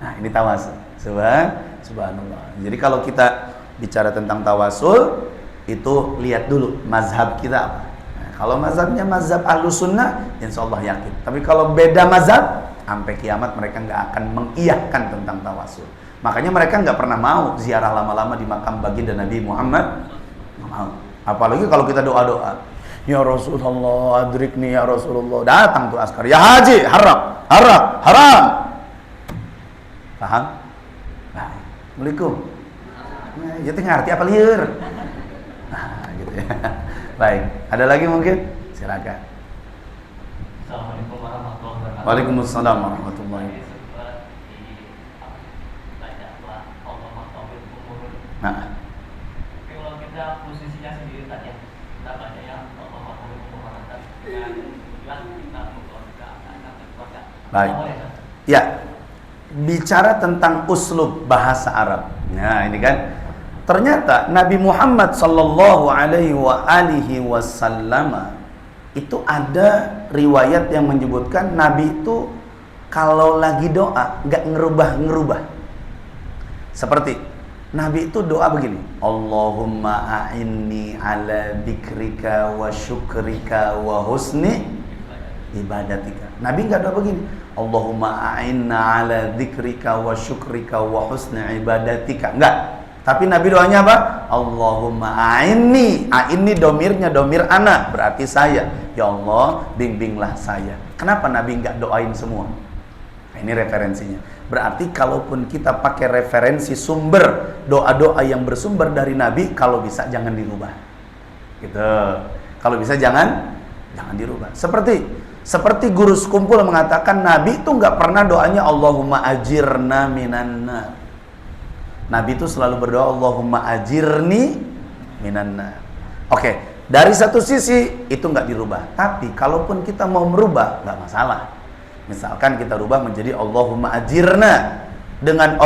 Nah, ini tawasul. Subhanallah. Jadi kalau kita bicara tentang tawasul, itu lihat dulu mazhab kita apa. Nah, kalau mazhabnya mazhab Ahlus Sunnah, insya Allah yakin. Tapi kalau beda mazhab, sampai kiamat mereka nggak akan mengiyahkan tentang tawasul. Makanya mereka nggak pernah mau ziarah lama-lama di makam baginda Nabi Muhammad. Nggak mau. Apalagi kalau kita doa-doa, ya Rasulullah, adrikni ya Rasulullah. Datang tuh askar, ya haji, haram, haram. Paham? Nah, Assalamualaikum. Nah, ya ngerti apa liur? Nah, gitu ya. Baik, ada lagi mungkin? Silakan. Assalamualaikum warahmatullahi wabarakatuh. Waalaikumsalam warahmatullahi wabarakatuh. Nah, kalau kita posisinya sendiri tadi ya, kita baca yang baik. Ya, bicara tentang uslub bahasa Arab. Nah, ini kan ternyata Nabi Muhammad sallallahu alaihi wasallam itu ada riwayat yang menyebutkan Nabi itu kalau lagi doa nggak ngerubah. Seperti Nabi itu doa begini, Allahumma a'inni ala dzikrika wa syukrika wa husni ibadatika. Nabi enggak doa begini, Allahumma a'inna ala dzikrika wa syukrika wa husni ibadatika. Enggak. Tapi Nabi doanya apa? Allahumma a'inni domirnya domir ana, berarti saya. Ya Allah, bimbinglah saya. Kenapa Nabi enggak doain semua? Nah, ini referensinya. Berarti kalaupun kita pakai referensi sumber doa-doa yang bersumber dari Nabi, kalau bisa jangan dirubah. Gitu. Kalau bisa jangan dirubah. Seperti guru sekumpul mengatakan Nabi itu nggak pernah doanya Allahumma ajirna minan nar. Nabi itu selalu berdoa Allahumma ajirni minan nar. Oke, dari satu sisi itu nggak dirubah. Tapi kalaupun kita mau merubah nggak masalah. Misalkan kita rubah menjadi Allahumma ajirna dengan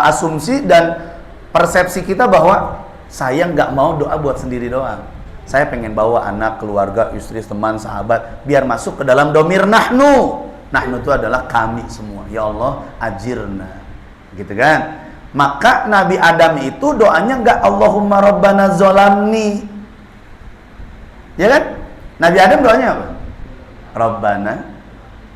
asumsi dan persepsi kita bahwa saya nggak mau doa buat sendiri doang. Saya pengen bawa anak, keluarga, istri, teman, sahabat biar masuk ke dalam domir nahnu. Nahnu itu adalah kami semua. Ya Allah, ajirna. Gitu kan? Maka Nabi Adam itu doanya nggak Allahumma rabbana zolamni. Ya kan? Nabi Adam doanya apa? Rabbana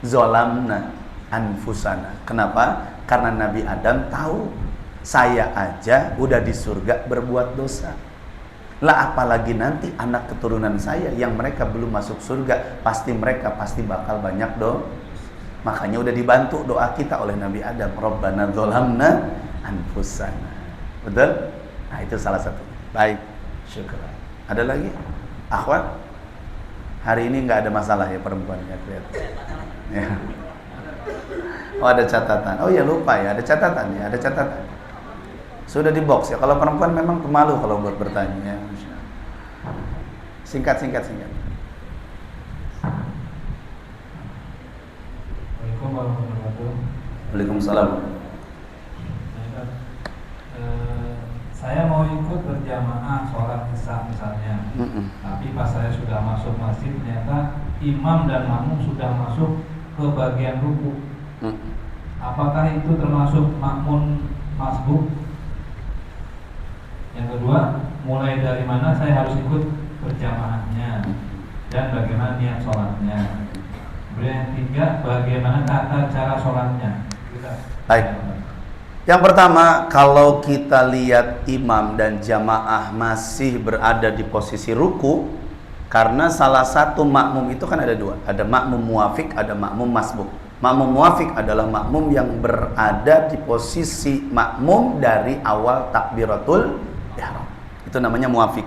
zolamna anfusana. Kenapa? Karena Nabi Adam tahu saya aja udah di surga berbuat dosa. Lah apalagi nanti anak keturunan saya yang mereka belum masuk surga, mereka pasti bakal banyak dosa. Makanya udah dibantu doa kita oleh Nabi Adam, Rabbana zolamna anfusana. Betul? Nah, itu salah satu. Baik, syukur. Ada lagi? Akhwat? Hari ini nggak ada masalah ya perempuan ya, kelihatan. Ya. Oh, ada catatan. Oh ya, lupa ya, ada catatan ya, ada catatan. Sudah di box ya. Kalau perempuan memang pemalu kalau buat bertanya ya. Singkat. Assalamualaikum warahmatullahi wabarakatuh. Waalaikumsalam. Saya mau ikut berjamaah sholat isya misalnya, tapi pas saya sudah masuk masjid ternyata imam dan makmum sudah masuk ke bagian ruku. Apakah itu termasuk makmum masbuk? Yang kedua, mulai dari mana saya harus ikut berjamaahnya dan bagaimana niat sholatnya? Kemudian yang ketiga, bagaimana tata cara sholatnya? Baik. Yang pertama, kalau kita lihat imam dan jamaah masih berada di posisi ruku, karena salah satu makmum itu kan ada dua, ada makmum muafik, ada makmum masbuk. Makmum muafik adalah makmum yang berada di posisi makmum dari awal takbiratul ihram. Itu namanya muafik.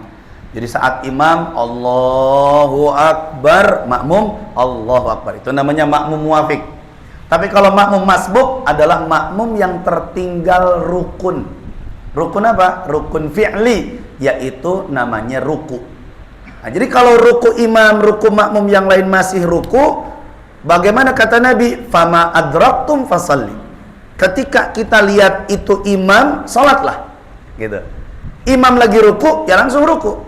Jadi saat imam Allahu Akbar, makmum Allahu Akbar. Itu namanya makmum muafik. Tapi kalau makmum masbuk adalah makmum yang tertinggal rukun. Rukun apa? Rukun fi'li, yaitu namanya ruku. Nah, jadi kalau ruku imam, ruku makmum yang lain masih ruku, bagaimana kata Nabi? Fama adraktum fasalli. Ketika kita lihat itu imam, salatlah. Gitu. Imam lagi ruku, ya langsung ruku.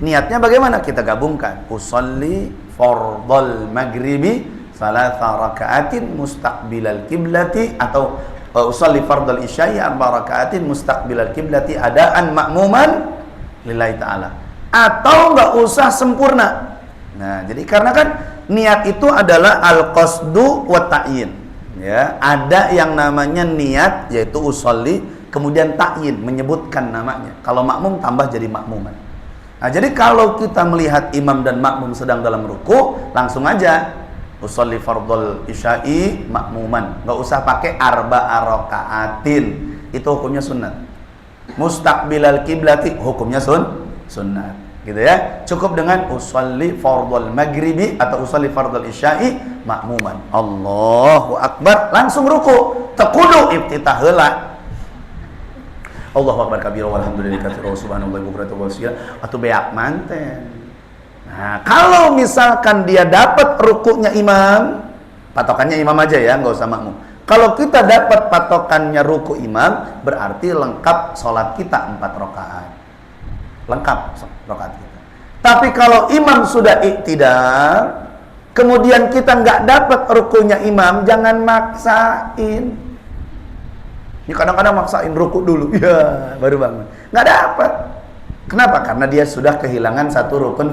Niatnya bagaimana? Kita gabungkan. Usolli fardhal maghribi salasa raka'atin mustaqbilal kiblati, atau usalli fardal isya'i arba raka'atin mustaqbilal kiblati adaan ma'muman lillahi ta'ala, atau nggak usah sempurna. Nah, jadi karena kan niat itu adalah al-qasdu wa ta'yin, ya. Ada yang namanya niat yaitu usolli, kemudian ta'yin menyebutkan namanya. Kalau makmum tambah jadi makmuman. Nah, jadi kalau kita melihat imam dan makmum sedang dalam ruku, langsung aja usolli fardhul isya'i makmuman, nggak usah pakai arba'a raka'atin, itu hukumnya sunat. Mustaqbilal kiblati hukumnya sunnat, gitu ya. Cukup dengan usolli fardhul maghribi atau usolli fardhul isya'i makmuman. Allahu akbar, langsung ruku, tekudu iftitah heula. Allahu akbar kabira walhamdulillahi katsira wa subhanallahi bukratan wa asila atau beak manten. Nah, kalau misalkan dia dapat rukuknya imam, patokannya imam aja ya, nggak usah makmum. Kalau kita dapat patokannya ruku imam, berarti lengkap sholat kita 4 rakaat. Lengkap rakaat kita. Tapi kalau imam sudah iktidal, kemudian kita nggak dapat rukunya imam, jangan maksain. Ini kadang-kadang maksain ruku dulu, ya baru bangun, nggak dapat. Kenapa? Karena dia sudah kehilangan satu rukun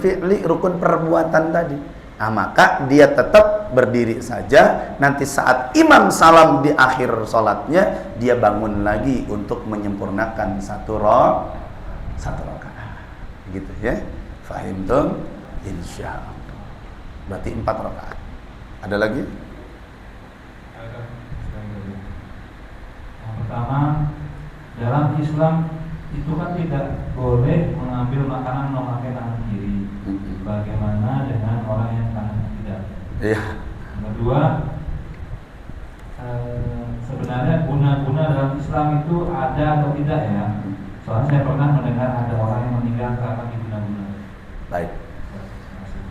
fi'li, rukun perbuatan tadi. Nah, maka dia tetap berdiri saja. Nanti saat imam salam di akhir sholatnya, dia bangun lagi untuk menyempurnakan satu rakaat. Gitu ya. Fahimtum? Insyaallah. Berarti 4 rakaat. Ada lagi? Yang pertama, dalam Islam itu kan tidak boleh mengambil makanan memakai tangan kiri. Bagaimana dengan orang yang tangan tidak? Iya. Yang kedua, sebenarnya guna-guna dalam Islam itu ada atau tidak ya? Soalnya saya pernah mendengar ada orang yang meninggal karena diguna-guna. Baik.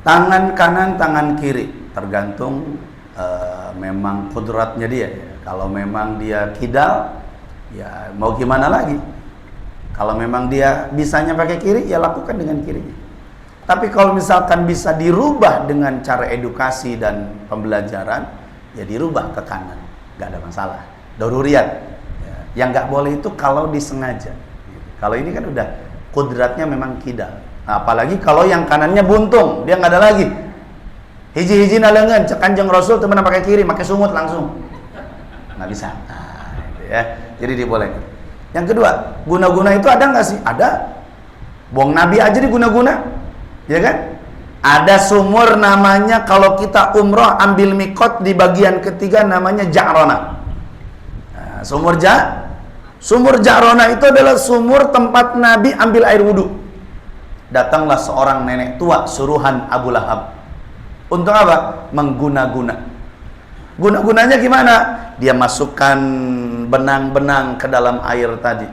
Tangan kanan, tangan kiri, tergantung memang kudratnya dia. Kalau memang dia kidal, ya mau gimana lagi? Kalau memang dia bisanya pakai kiri, ya lakukan dengan kirinya. Tapi kalau misalkan bisa dirubah dengan cara edukasi dan pembelajaran, ya dirubah ke kanan, nggak ada masalah. Daruriyat. Ya. Yang nggak boleh itu kalau disengaja. Kalau ini kan udah kudratnya memang kidal. Nah, apalagi kalau yang kanannya buntung, dia nggak ada lagi. Hiji-hiji nalengan, cek Kanjeng Rasul teman pakai kiri, pakai sumut langsung. Nggak bisa. Nah, gitu ya. Jadi dibolehkan. Yang kedua, guna-guna itu ada nggak sih? Ada. Buang Nabi aja diguna-guna, ya kan? Ada sumur namanya, kalau kita umroh ambil mikot di bagian ketiga namanya Ja'rona. Nah, sumur Ja'rona itu adalah sumur tempat Nabi ambil air wudhu. Datanglah seorang nenek tua suruhan Abu Lahab. Untuk apa? Mengguna-guna. Guna-gunanya gimana? Dia masukkan benang-benang ke dalam air tadi.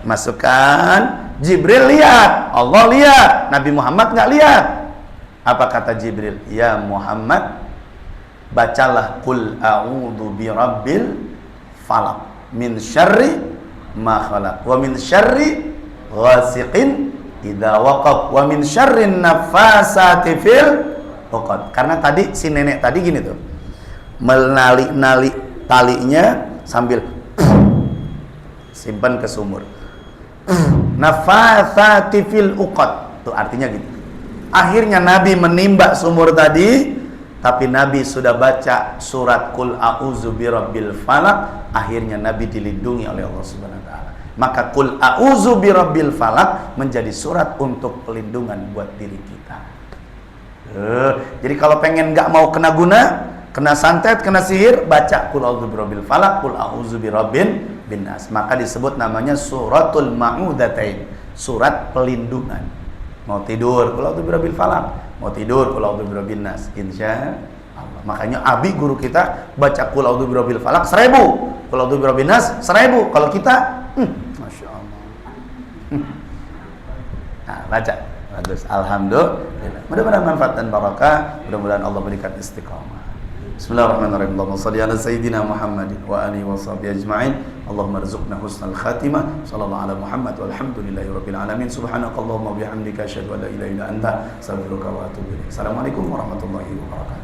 Masukkan. Jibril lihat, Allah lihat, Nabi Muhammad nggak lihat. Apa kata Jibril? Ya Muhammad, bacalah Qul a'udzu birabbil falaq min syarri ma khalaq wa min syarri ghasiqin idza waqab wa min syarrin nafasati fil uqad. Karena tadi si nenek tadi gini tuh, menali-nali talinya sambil simpan ke sumur. Nafasati fil uqad, itu artinya gitu. Akhirnya Nabi menimba sumur tadi, tapi Nabi sudah baca surat Qul a'udzu birabbil falaq. Akhirnya Nabi dilindungi oleh Allah Subhanahu wa taala. Maka Qul a'udzu birabbil falaq menjadi surat untuk pelindungan buat diri kita. Jadi kalau pengen nggak mau kena guna, kena santet, kena sihir, baca Qul a'udzu birabbil falaq, Qul a'udzu birabbin binnas. Maka disebut namanya suratul ma'udatain, surat pelindungan. Mau tidur Qul a'udzu birabbil falaq, mau tidur Qul a'udzu birabbin nas, insyaallah. Makanya Abi guru kita baca Qul a'udzu birabbil falaq 1000, Qul a'udzu birabbin nas 1000. Kalau kita Masya Allah. Nah, baca bagus, alhamdulillah. Mudah-mudahan manfaat dan barakah, mudah-mudahan Allah berikan istiqamah. Bismillahirrahmanirrahim. Allahumma shalli ala sayyidina Muhammadin wa alihi wa sahbihi ajma'in. Allahumma rzuqna husnal khatimah. Sallallahu ala Muhammad walhamdulillahi rabbil alamin. Subhanakallahumma bihamdika asyhadu an la ilaha illa anta astaghfiruka wa atubu ilaik. Assalamualaikum warahmatullahi wabarakatuh.